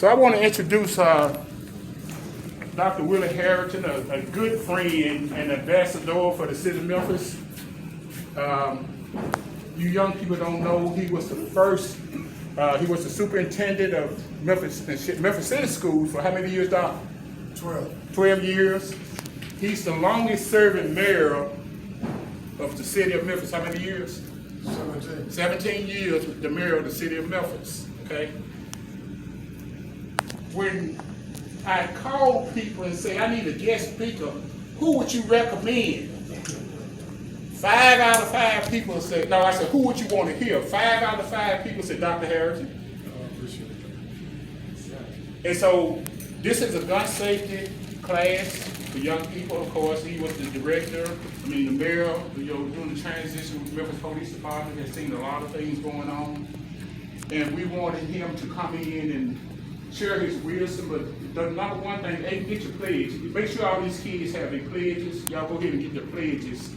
So I want to introduce Dr. Wilie Herenton, a good friend and ambassador for the city of Memphis. You young people don't know, he was the first, he was the superintendent of Memphis City Schools for how many years, Doc? 12 years. He's the longest serving mayor of the city of Memphis. How many years? 17 years with the mayor of the city of Memphis, okay? When I call people and say, I need a guest speaker, who would you recommend? 5 out of 5 people say, no, I said, who would you want to hear? 5 out of 5 people said Dr. Herenton. And so this is a gun safety class for young people, of course. He was the director, the mayor, during the transition with the Memphis Police Department. Has seen a lot of things going on. And we wanted him to come in and share his wisdom, but the number one thing, hey, get your pledge. Make sure all these kids have their pledges. Y'all go ahead and get their pledges.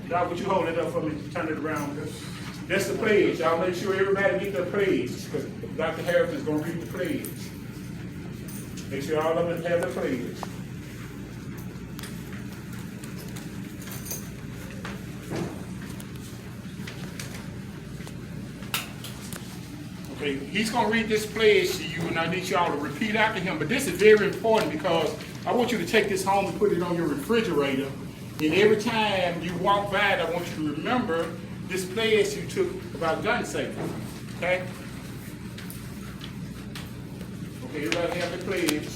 Y'all, would you hold it up for me? Turn it around. That's the pledge. Y'all make sure everybody get their pledge, because Dr. Herenton is going to read the pledge. Make sure all of them have their pledge. Okay, he's going to read this pledge to you, and I need y'all to repeat after him. But this is very important because I want you to take this home and put it on your refrigerator. And every time you walk by it, I want you to remember this pledge you took about gun safety. Okay? Okay, everybody have the pledge.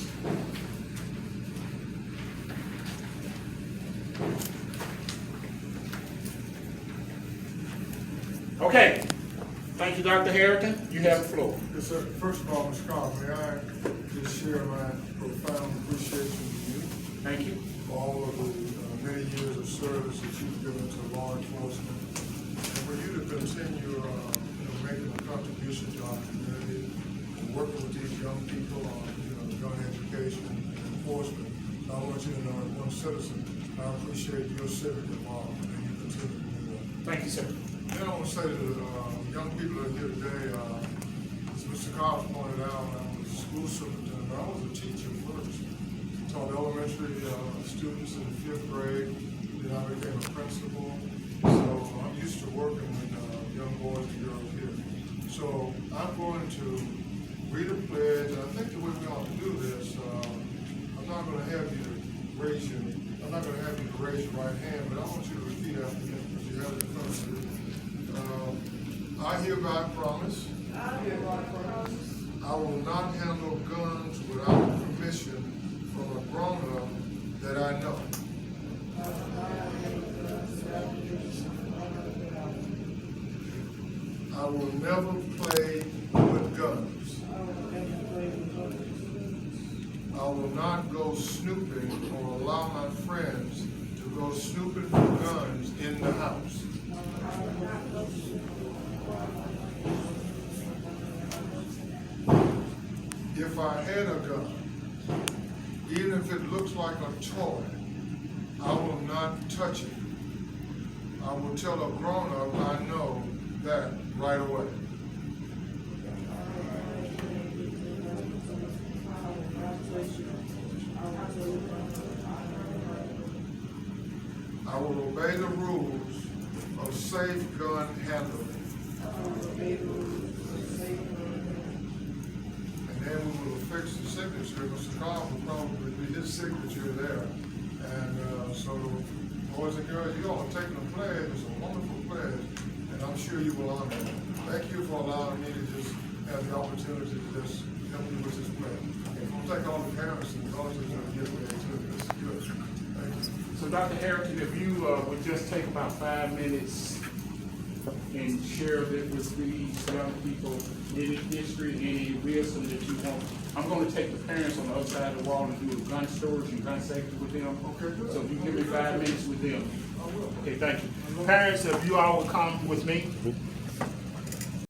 Okay. Thank you, Dr. Herenton. You have the floor. Yes, sir. First of all, Mr. Carl, may I just share my profound appreciation to you. Thank you. For all of the many years of service that you've given to law enforcement, and for you to continue making a contribution to our community, and working with these young people on gun education and enforcement. I want you to know, as one citizen, I appreciate your civic involvement, and you continue to do that. Thank you, sir. Then I want to say to the young people that are here today, as Mr. Carl pointed out, I was a school superintendent, but I was a teacher first. Taught elementary students in the 5th grade, then I became a principal. So I'm used to working with young boys and girls here. So I'm going to read a pledge, and I think the way we ought to do this, I'm not going to have you to raise your right hand, but I want you to repeat after me because you have it in front of you. I hereby promise I will not handle guns without permission from a grown-up that I know. I will never play with guns. I will not go snooping or allow my friends to go snooping for guns in the house. If I had a gun, even if it looks like a toy, I will not touch it. I will tell a grown-up I know that right away. I will obey the rules of safe gun handling. And then we will fix the signature. Mr. Carl will probably be his signature there. And so, boys and girls, you all have taken a pledge. It's a wonderful pledge, and I'm sure you will honor it. Thank you for allowing me to just have the opportunity to just help you with this pledge. I'll take all the parents and daughters that are here today too. This is good. Thank you. So, Dr. Herenton, if you would just take about 5 minutes and share it with these young people, any history, any wisdom that you want. I'm going to take the parents on the other side of the wall and do a gun storage and gun safety with them. Okay, good. So if you give me 5 minutes with them. I will. Okay, thank you. Parents, if you all will come with me.